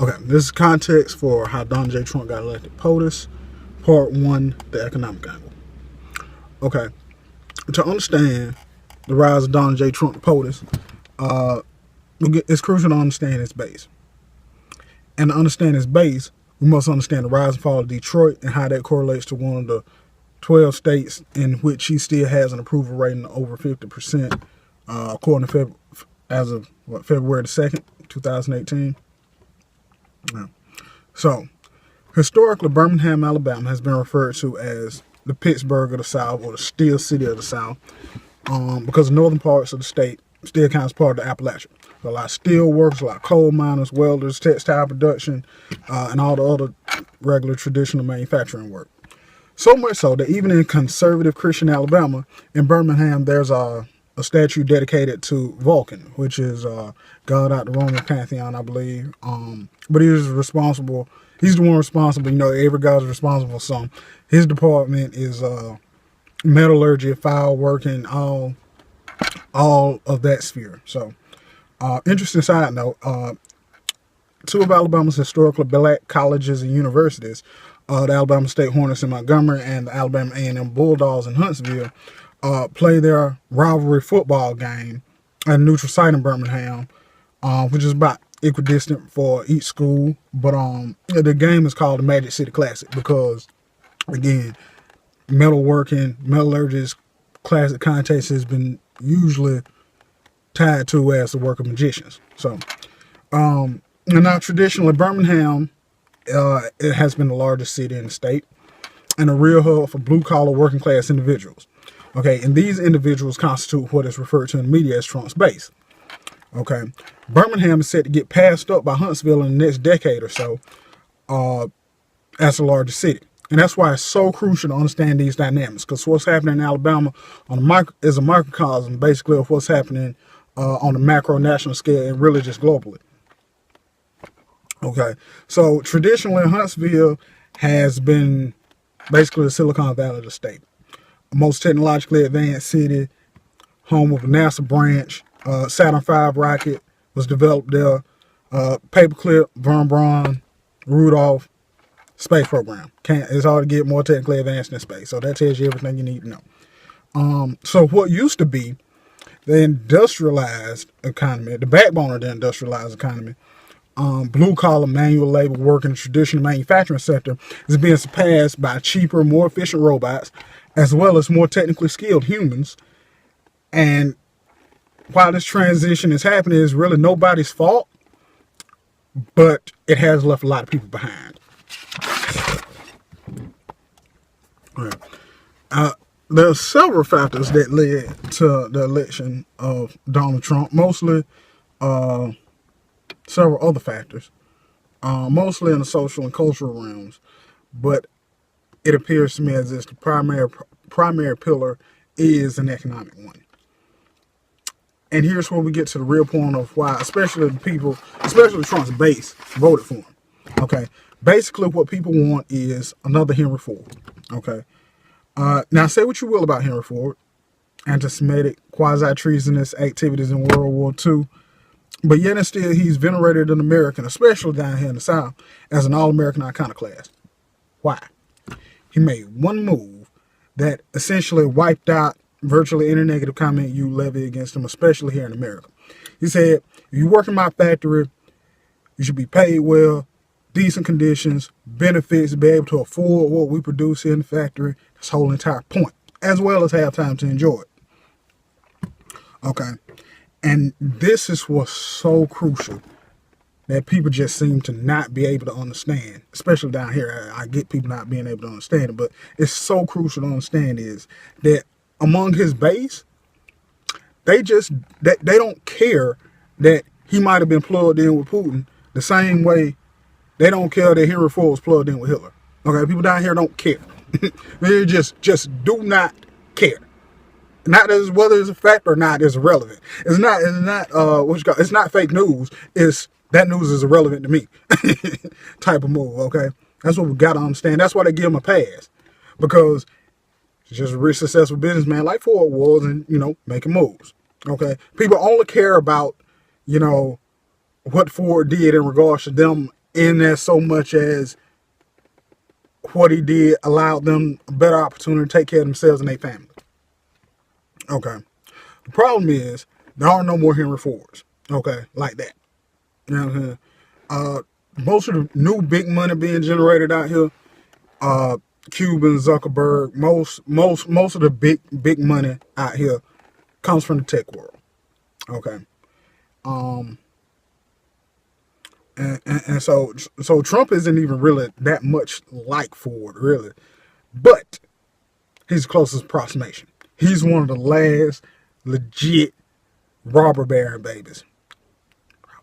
Okay, this is context for how Donald J. Trump got elected. POTUS, Part 1, the economic angle. Okay, to understand the rise of Donald J. Trump to POTUS, it's crucial to understand its base. And to understand its base, we must understand the rise and fall of Detroit and how that correlates to one of the 12 states in which he still has an approval rating of over 50%, according to February the 2nd, 2018. Yeah. So, historically, Birmingham, Alabama has been referred to as the Pittsburgh of the South, or the Steel City of the South, because the northern parts of the state still counts part of the Appalachia. A lot of steel workers, a lot of coal miners, welders, textile production, and all the other regular traditional manufacturing work. So much so that even in conservative Christian Alabama, in Birmingham, there's a statue dedicated to Vulcan, which is god out the Roman pantheon, I believe. But he's responsible. He's the one responsible. You know, every god's responsible for something. His department is metallurgy, file working, all of that sphere. So, interesting side note. Two of Alabama's historically black colleges and universities, the Alabama State Hornets in Montgomery and the Alabama A&M Bulldogs in Huntsville, play their rivalry football game at a neutral site in Birmingham, which is about equidistant for each school. But the game is called the Magic City Classic because, again, metalworking, metallurgy's classic contest has been usually tied to as the work of magicians. So, and now traditionally Birmingham, it has been the largest city in the state and a real hub for blue-collar working-class individuals. Okay, and these individuals constitute what is referred to in the media as Trump's base. Okay, Birmingham is set to get passed up by Huntsville in the next decade or so as the largest city. And that's why it's so crucial to understand these dynamics, because what's happening in Alabama is a microcosm, basically, of what's happening on the macro national scale and really just globally. Okay, so traditionally Huntsville has been basically the Silicon Valley of the state. Most technologically advanced city, home of a NASA branch. Saturn V rocket was developed there. Paperclip, Von Braun, Rudolph, space program. It's hard to get more technically advanced in space. So that tells you everything you need to know. So what used to be the industrialized economy, the backbone of the industrialized economy, blue-collar manual labor work in the traditional manufacturing sector is being surpassed by cheaper, more efficient robots, as well as more technically skilled humans. And while this transition is happening, it's really nobody's fault, but it has left a lot of people behind. There are several factors that led to the election of Donald Trump, mostly several other factors, mostly in the social and cultural realms, but it appears to me as if the primary pillar is an economic one. And here's where we get to the real point of why, especially the people, especially Trump's base, voted for him. Okay, basically what people want is another Henry Ford. Okay, now say what you will about Henry Ford, anti-Semitic, quasi-treasonous activities in World War II, but yet and still he's venerated an American, especially down here in the South, as an all-American iconoclast. Why? He made one move that essentially wiped out virtually any negative comment you levy against him, especially here in America. He said, if you work in my factory, you should be paid well, decent conditions, benefits, be able to afford what we produce here in the factory. That's the whole entire point, as well as have time to enjoy it. Okay. And this is what's so crucial that people just seem to not be able to understand, especially down here. I get people not being able to understand it, but it's so crucial to understand is that among his base, they don't care that he might have been plugged in with Putin the same way they don't care that Henry Ford was plugged in with Hitler. Okay, people down here don't care. They just do not care. Not as whether it's a fact or not is irrelevant. It's not fake news. It's that news is irrelevant to me. Type of move. Okay, that's what we got to understand. That's why they give him a pass, because he's just a rich, successful businessman like Ford was, and making moves. Okay, people only care about what Ford did in regards to them in there so much as what he did allowed them a better opportunity to take care of themselves and their family. Okay. The problem is there are no more Henry Fords. Okay, like that. You know what I'm saying? Most of the new big money being generated out here, Cuban, Zuckerberg, most of the big money out here comes from the tech world. Okay. And so Trump isn't even really that much like Ford, really. But he's the closest approximation. He's one of the last legit robber baron babies.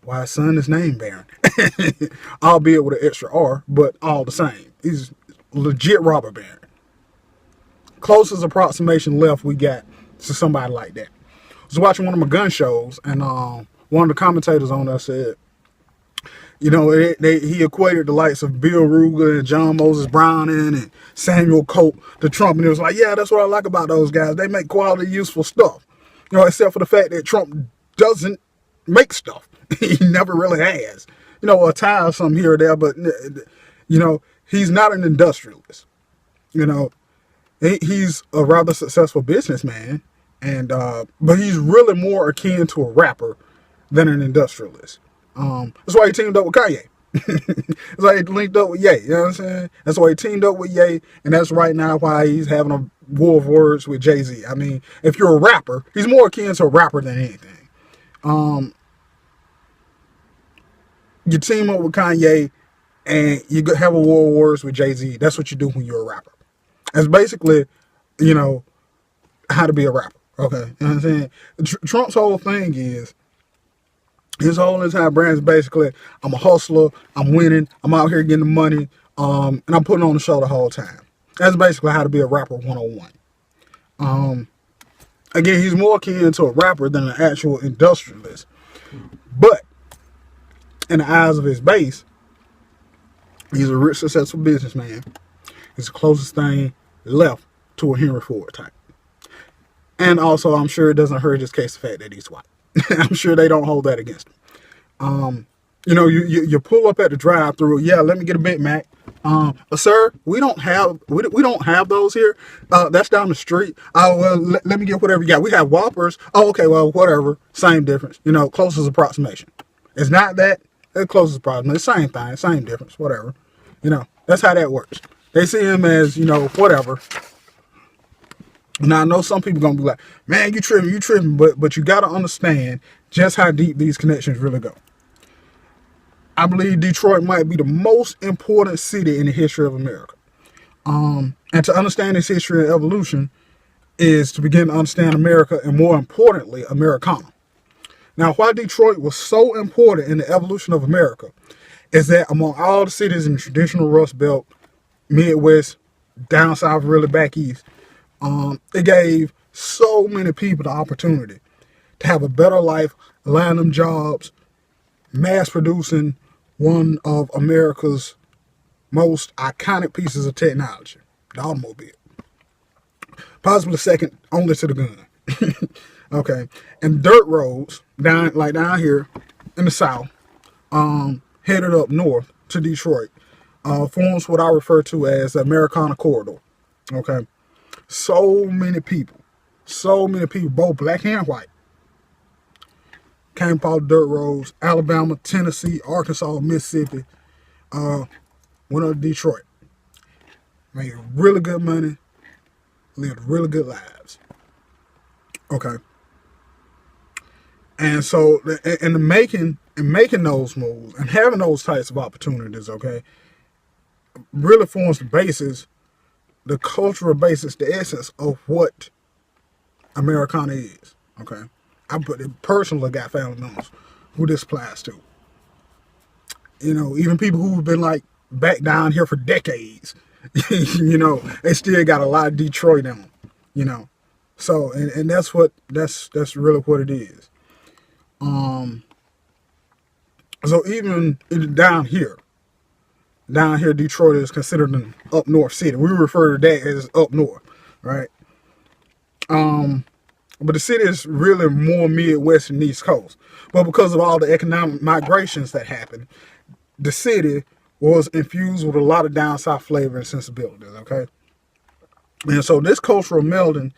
Why his son is named Baron. Albeit with an extra R, but all the same. He's legit robber baron. Closest approximation left we got to somebody like that. I was watching one of my gun shows, and one of the commentators on there said, you know, he equated the likes of Bill Ruger and John Moses Browning and Samuel Cope to Trump. And he was like, yeah, that's what I like about those guys. They make quality, useful stuff. You know, except for the fact that Trump doesn't make stuff. He never really has. You know, a tie or something here or there, but, you know, he's not an industrialist. You know, he's a rather successful businessman, and but he's really more akin to a rapper than an industrialist. That's why he teamed up with Kanye. That's why he linked up with Ye. You know what I'm saying? That's why he teamed up with Ye, and that's right now why he's having a war of words with Jay-Z. I mean, if you're a rapper, he's more akin to a rapper than anything. You team up with Kanye, and you have a war of words with Jay-Z. That's what you do when you're a rapper. That's basically, you know, how to be a rapper. Okay, you know what I'm saying? Trump's whole thing is, his whole entire brand is basically, I'm a hustler, I'm winning, I'm out here getting the money, and I'm putting on the show the whole time. That's basically how to be a rapper 101. Again, he's more akin to a rapper than an actual industrialist. But in the eyes of his base, he's a rich, successful businessman. He's the closest thing left to a Henry Ford type. And also, I'm sure it doesn't hurt his case the fact that he's white. I'm sure they don't hold that against him. You know, you pull up at the drive-thru. Yeah, let me get a Big Mac. Sir, we don't have those here. That's down the street. Oh, well, let me get whatever you got. We have Whoppers. Oh, okay, well, whatever. Same difference. You know, closest approximation. It's not that. It's closest approximation. Same thing, same difference, whatever. You know, that's how that works. They see him as, you know, whatever. Now, I know some people going to be like, man, you tripping. But you got to understand just how deep these connections really go. I believe Detroit might be the most important city in the history of America. And to understand its history and evolution is to begin to understand America, and more importantly, Americana. Now, why Detroit was so important in the evolution of America is that among all the cities in the traditional Rust Belt, Midwest, down south, really back east, it gave so many people the opportunity to have a better life, land them jobs, mass producing one of America's most iconic pieces of technology, the automobile. Possibly second only to the gun. Okay. And dirt roads down here in the south, headed up north to Detroit, forms what I refer to as the Americana Corridor. Okay. So many people, both black and white, came off dirt roads, Alabama, Tennessee, Arkansas, Mississippi, went up to Detroit, made really good money, lived really good lives. Okay. And so, in making those moves and having those types of opportunities, okay, really forms the basis, the cultural basis, the essence of what Americana is. Okay. I personally got family members who this applies to. You know, even people who've been like back down here for decades, you know, they still got a lot of Detroit in them, you know. So, and that's really what it is. So even down here, Detroit is considered an up north city. We refer to that as up north, right? But the city is really more Midwest and East Coast. But because of all the economic migrations that happened, the city was infused with a lot of down south flavor and sensibilities, okay? And so this cultural melding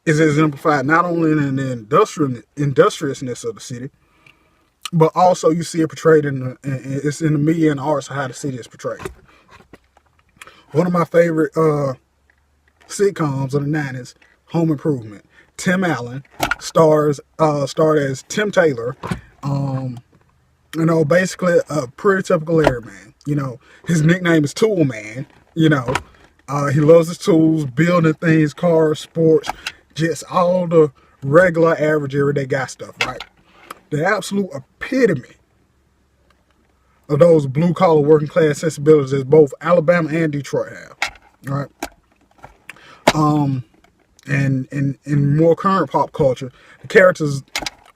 is exemplified not only in the industriousness of the city, but also you see it portrayed it's in the media and arts of how the city is portrayed. One of my favorite sitcoms of the 90s, Home Improvement. Tim Allen starred as Tim Taylor. Basically a pretty typical Larry man. His nickname is Tool Man. He loves his tools, building things, cars, sports, just all the regular, average, everyday guy stuff, right? The absolute epitome of those blue-collar working class sensibilities that both Alabama and Detroit have, right? And in more current pop culture, the characters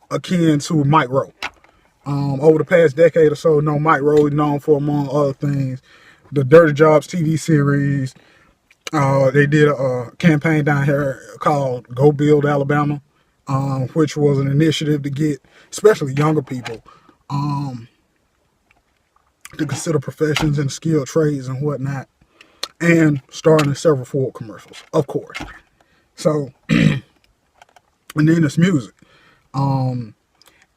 akin to Mike Rowe. Over the past decade or so, Mike Rowe is known for, among other things, the Dirty Jobs TV series. They did a campaign down here called Go Build Alabama, which was an initiative to get especially younger people to consider professions and skilled trades and whatnot, and starring in several Ford commercials, of course. So, and then it's music. And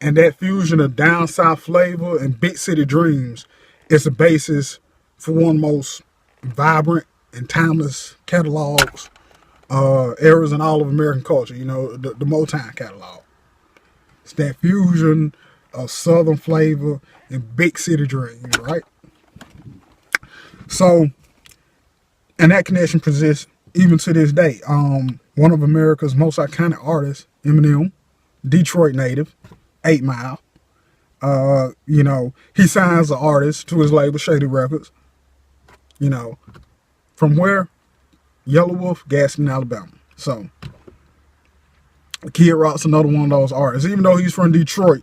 that fusion of down south flavor and big city dreams is the basis for one of the most vibrant and timeless catalogs, eras in all of American culture, the Motown catalog. It's that fusion of southern flavor and big city dreams, right? So, and that connection persists even to this day. One of America's most iconic artists, Eminem, Detroit native, 8 Mile. He signs the artist to his label, Shady Records. From where? Yellow Wolf, Gadsden, Alabama. So, Kid Rock's another one of those artists. Even though he's from Detroit,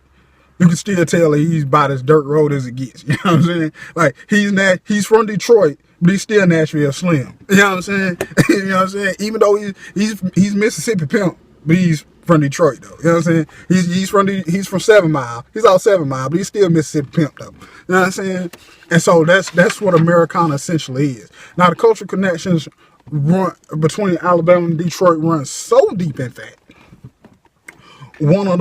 you can still tell that he's about as dirt road as it gets. You know what I'm saying? Like, he's from Detroit, but he's still Nashville Slim. You know what I'm saying? You know what I'm saying? Even though he's Mississippi Pimp, but he's from Detroit though. You know what I'm saying? He's from 7 Mile. He's all 7 Mile, but he's still Mississippi Pimp though. You know what I'm saying? And so that's what Americana essentially is. Now the cultural connections between Alabama and Detroit run so deep, in fact. One of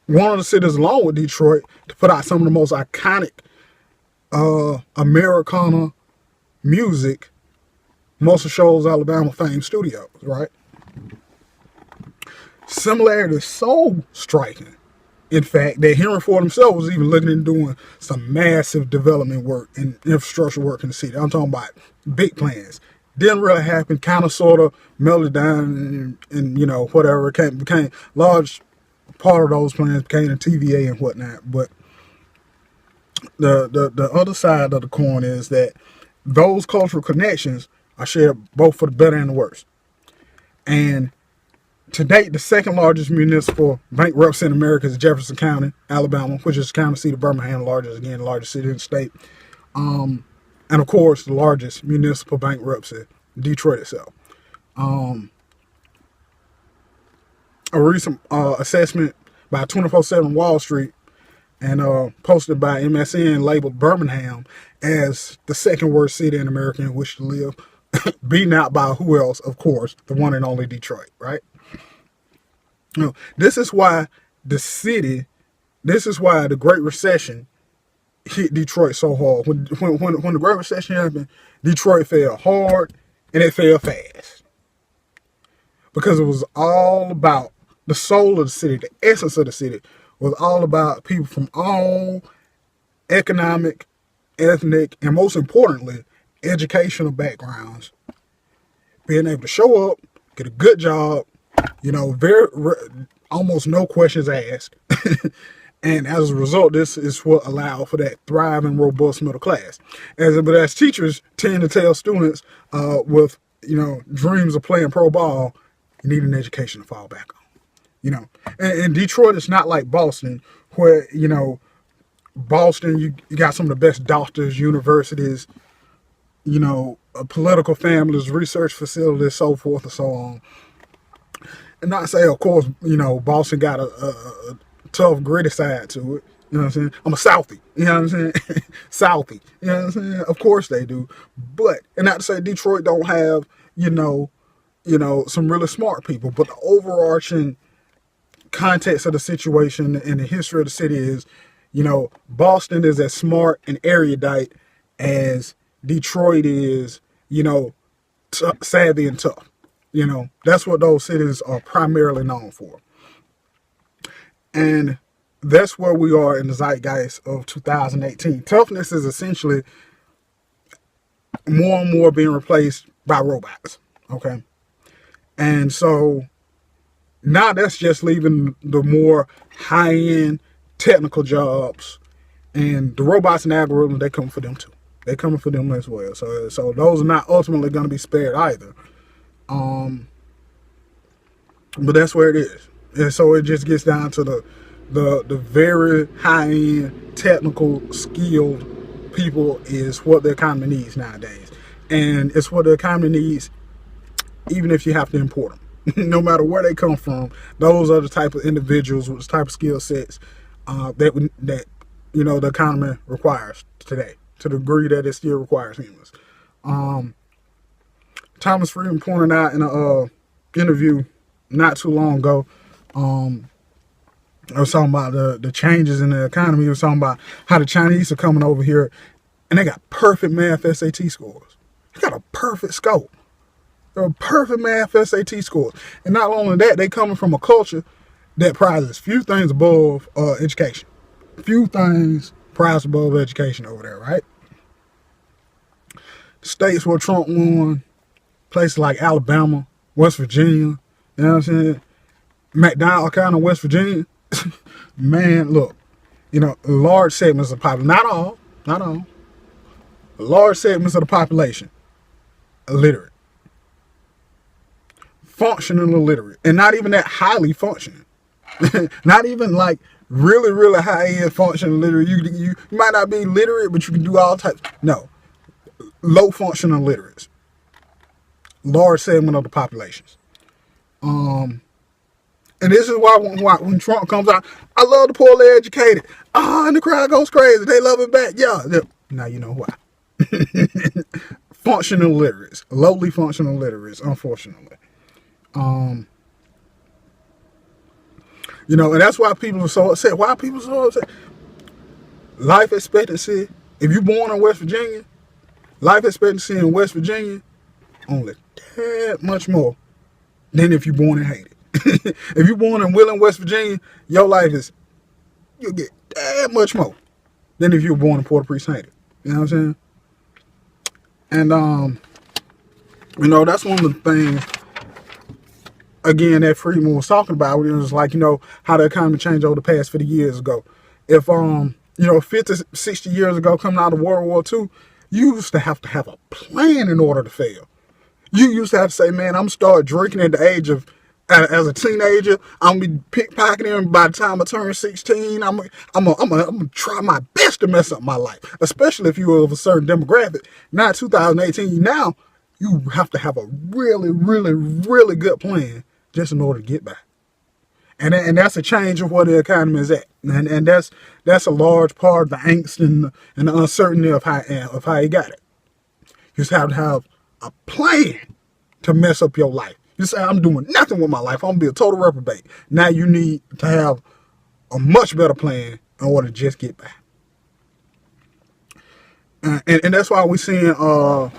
the cities along with Detroit to put out some of the most iconic Americana music, most of shows Alabama Fame Studios, right? Similarity is so striking, in fact, that Henry Ford himself was even looking into doing some massive development work and infrastructure work in the city. I'm talking about big plans. Didn't really happen, kind of, sort of melted down and whatever. Became large part of those plans became the TVA and whatnot. But the other side of the coin is that those cultural connections are shared both for the better and the worse. And to date, the second largest municipal bankruptcy in America is Jefferson County, Alabama, which is the county seat of Birmingham, the largest city in the state. And of course, the largest municipal bankruptcy, Detroit itself. A recent assessment by 24/7 Wall Street and posted by MSN labeled Birmingham as the second worst city in America in which to live, beaten out by who else? Of course, the one and only Detroit, right? This is why the Great Recession hit Detroit so hard. When the Great Recession happened, Detroit fell hard and it fell fast. Because it was all about the soul of the city, the essence of the city was all about people from all economic, ethnic, and most importantly, educational backgrounds being able to show up, get a good job, almost no questions asked. And as a result, this is what allowed for that thriving, robust middle class. But as teachers tend to tell students with, dreams of playing pro ball, you need an education to fall back on. And Detroit is not like Boston, where, Boston, you got some of the best doctors, universities, political families, research facilities, so forth and so on. And not say, of course, Boston got a tough, gritty side to it. You know what I'm saying? I'm a Southie. You know what I'm saying? Southie. You know what I'm saying? Of course they do. But, and not to say Detroit don't have, some really smart people, but the overarching context of the situation and the history of the city is, Boston is as smart and erudite as Detroit is, savvy and tough. That's what those cities are primarily known for. And that's where we are in the zeitgeist of 2018. Toughness is essentially more and more being replaced by robots. Okay. And so now that's just leaving the more high-end technical jobs, and the robots and algorithms, they come for them too. They coming for them as well. So those are not ultimately going to be spared either. But that's where it is. And so it just gets down to the very high-end technical skilled people is what the economy needs nowadays. And it's what the economy needs even if you have to import them. No matter where they come from, those are the type of individuals with the type of skill sets that the economy requires today, to the degree that it still requires humans. Thomas Friedman pointed out in an interview not too long ago, I was talking about the changes in the economy. He was talking about how the Chinese are coming over here and they got perfect math SAT scores. They got a perfect score. They're perfect math SAT scores. And not only that, they coming from a culture that prizes few things above education. Few things prized above education over there, right? The states where Trump won, places like Alabama, West Virginia, you know what I'm saying? McDowell County, West Virginia. Man, look, large segments of the population, not all, large segments of the population, illiterate. Functioning illiterate, and not even that highly functioning. Not even like really, really high-end functioning illiterate. You might not be literate, but you can do all types. No, low functioning illiterates. Large segment of the populations. And this is why when Trump comes out, I love the poorly educated. And the crowd goes crazy. They love it back. Yeah. Now you know why. Functional illiterates, lowly functional illiterates, unfortunately. And that's why people are so upset. Why are people so upset? Life expectancy, if you're born in West Virginia, life expectancy in West Virginia, only that much more than if you're born in Haiti. If you're born in Wheeling, West Virginia, your life you'll get that much more than if you were born in Port-au-Prince, Haiti. You know what I'm saying? And, that's one of the things, again, that Friedman was talking about. It was like, how the economy changed over the past 50 years ago. If, 50, 60 years ago, coming out of World War II, you used to have a plan in order to fail. You used to have to say, man, I'm going to start drinking at the age of, as a teenager, I'm going to be pickpocketing by the time I turn 16. I'm going to try my best to mess up my life, especially if you're of a certain demographic. Now, 2018, now, you have to have a really, really, really good plan just in order to get by. And that's a change of where the economy is at. And that's a large part of the angst and the uncertainty of how you got it. You just have to have a plan to mess up your life. You say, I'm doing nothing with my life. I'm going to be a total reprobate. Now you need to have a much better plan in order to just get by. And that's why we're seeing the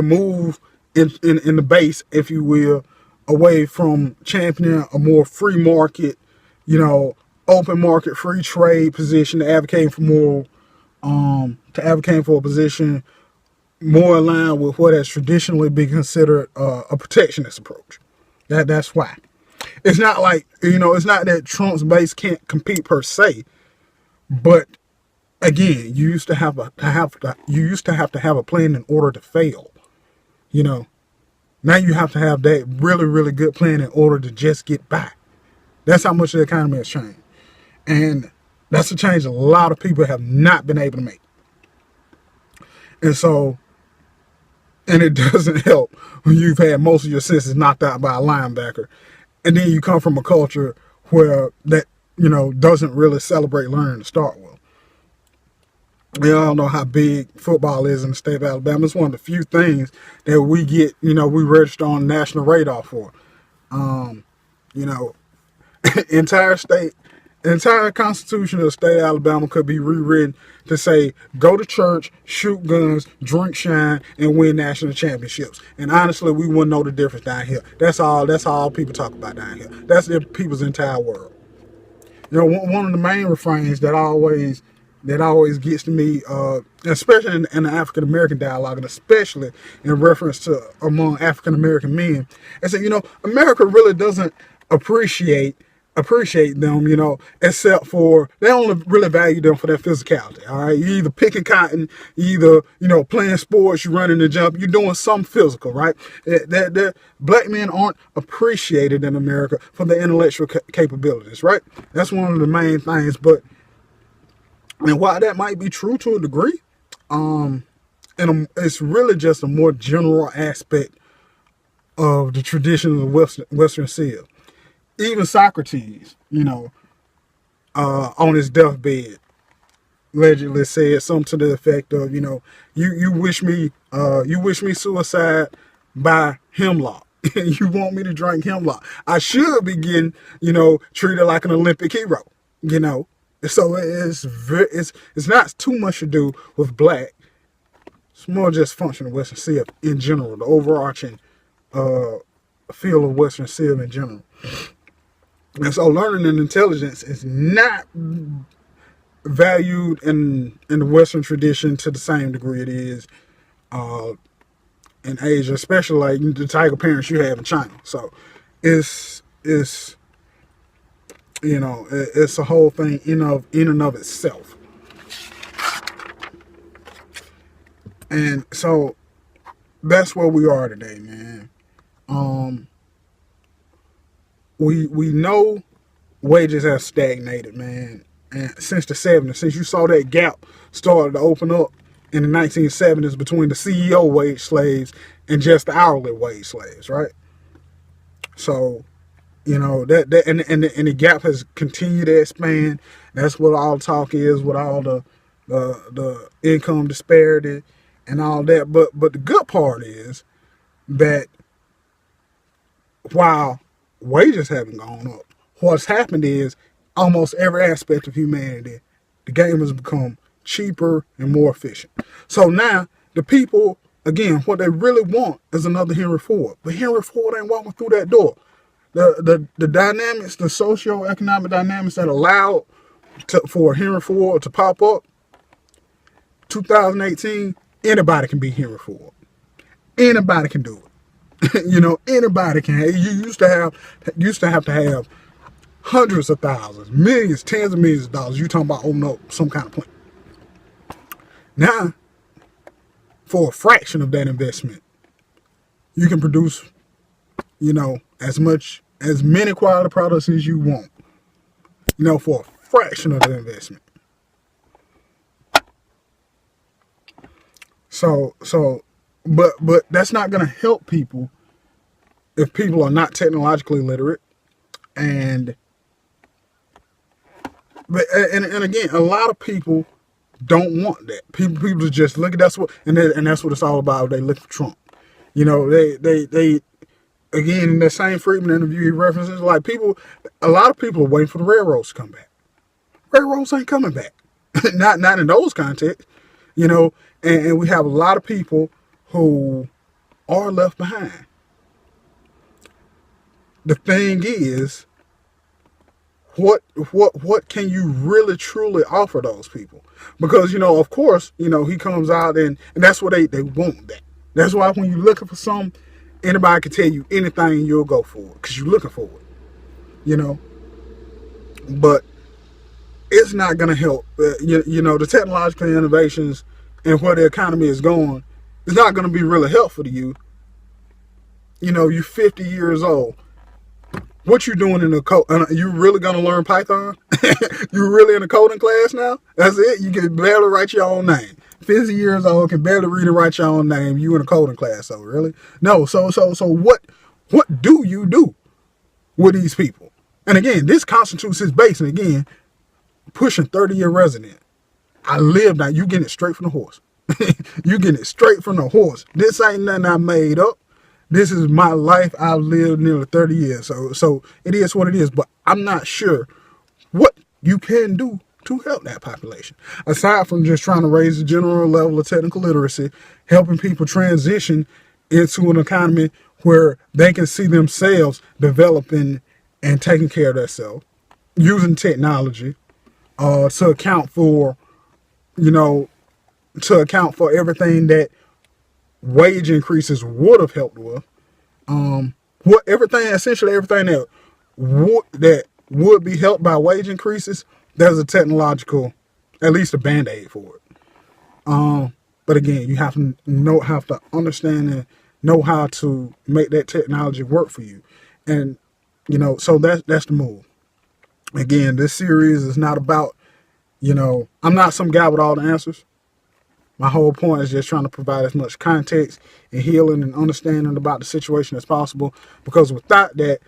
move in the base, if you will, away from championing a more free market, open market, free trade position to advocating for more, a position more aligned with what has traditionally been considered a protectionist approach. That's why. It's not like, it's not that Trump's base can't compete per se, but again, you used to have to have a plan in order to fail. Now you have to have that really, really good plan in order to just get by. That's how much the economy has changed. And that's a change a lot of people have not been able to make. And it doesn't help when you've had most of your senses knocked out by a linebacker. And then you come from a culture where that doesn't really celebrate learning to start with. We all know how big football is in the state of Alabama. It's one of the few things that we get, we register on the national radar for. You know, entire state, entire constitution of the state of Alabama could be rewritten to say, go to church, shoot guns, drink shine, and win national championships. And honestly, we wouldn't know the difference down here. That's all people talk about down here. That's the people's entire world. One of the main refrains that always gets to me, especially in the African American dialogue, and especially in reference to among African American men, is that America really doesn't appreciate them, except for they only really value them for their physicality. All right, you either picking cotton, you either playing sports, you running the jump, you're doing something physical, right? That black men aren't appreciated in America for their intellectual capabilities, right? That's one of the main things. And while that might be true to a degree, it's really just a more general aspect of the tradition of the Western Civ. Even Socrates, on his deathbed, allegedly said something to the effect of, you wish me suicide by hemlock. You want me to drink hemlock. I should be getting, treated like an Olympic hero, So it's not too much to do with black. It's more just functional Western Civ in general, the overarching field of Western Civ in general. And so learning and intelligence is not valued in the Western tradition to the same degree it is in Asia, especially like the type of parents you have in China. So it's a whole thing in and of itself. And so that's where we are today, man. We know wages have stagnated, man. And since the 70s, since you saw that gap started to open up in the 1970s between the CEO wage slaves and just the hourly wage slaves, right? So, that and the gap has continued to expand. That's what all talk is, with all the income disparity and all that. But the good part is that while wages haven't gone up, what's happened is almost every aspect of humanity, the game has become cheaper and more efficient. So now the people, again, what they really want is another Henry Ford. But Henry Ford ain't walking through that door. The dynamics, the socio-economic dynamics that allowed for Henry Ford to pop up, 2018, anybody can be Henry Ford. Anybody can do it. Anybody can. You used to have to have hundreds of thousands, millions, tens of millions of dollars. You talking about opening up some kind of plant. Now, for a fraction of that investment, you can produce, as many quality products as you want, for a fraction of the investment. But that's not going to help people if people are not technologically literate. And again, a lot of people don't want that. People just look at that's what it's all about. They look for Trump. They again, in that same Friedman interview he references, a lot of people are waiting for the railroads to come back. Railroads ain't coming back. not in those contexts. And we have a lot of people who are left behind. The thing is, what can you really truly offer those people? Because, of course, he comes out and that's what they want that. That's why when you're looking for something, anybody can tell you anything, you'll go for it because you're looking for it, But it's not going to help. The technological innovations and where the economy is going, it's not going to be really helpful to you. You're 50 years old. What you doing in the code? You really going to learn Python? You really in a coding class now? That's it? You can barely write your own name. 50 years old, can barely read and write your own name. You in a coding class, so really? No, so what do you do with these people? And again, this constitutes his base. And again, pushing 30-year resident. I live now. You getting it straight from the horse. You getting it straight from the horse. This ain't nothing I made up. This is my life. I've lived nearly 30 years. So it is what it is. But I'm not sure what you can do to help that population. Aside from just trying to raise the general level of technical literacy, helping people transition into an economy where they can see themselves developing and taking care of themselves, using technology to account for, to account for everything that wage increases would have helped with. Essentially everything that would be helped by wage increases, there's a technological, at least a band-aid for it. But again, you have to understand and know how to make that technology work for you. And, so that's the move. Again, this series is not about, I'm not some guy with all the answers. My whole point is just trying to provide as much context and healing and understanding about the situation as possible. Because without that,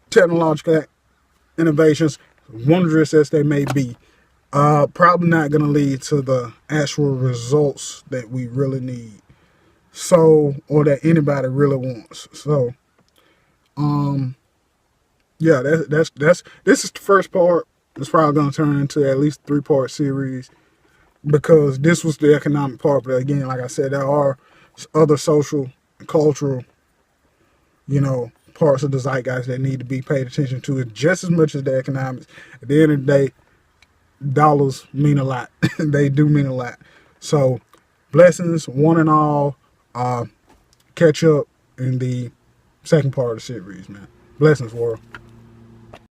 technological innovations, wondrous as they may be, probably not going to lead to the actual results that we really need. Or that anybody really wants. So, yeah, this is the first part. It's probably going to turn into at least a 3-part series, because this was the economic part. But again, like I said, there are other social and cultural, parts of the zeitgeist that need to be paid attention to just as much as the economics. At the end of the day, dollars mean a lot. They do mean a lot. So, blessings, one and all. Catch up in the second part of the series, man. Blessings, world.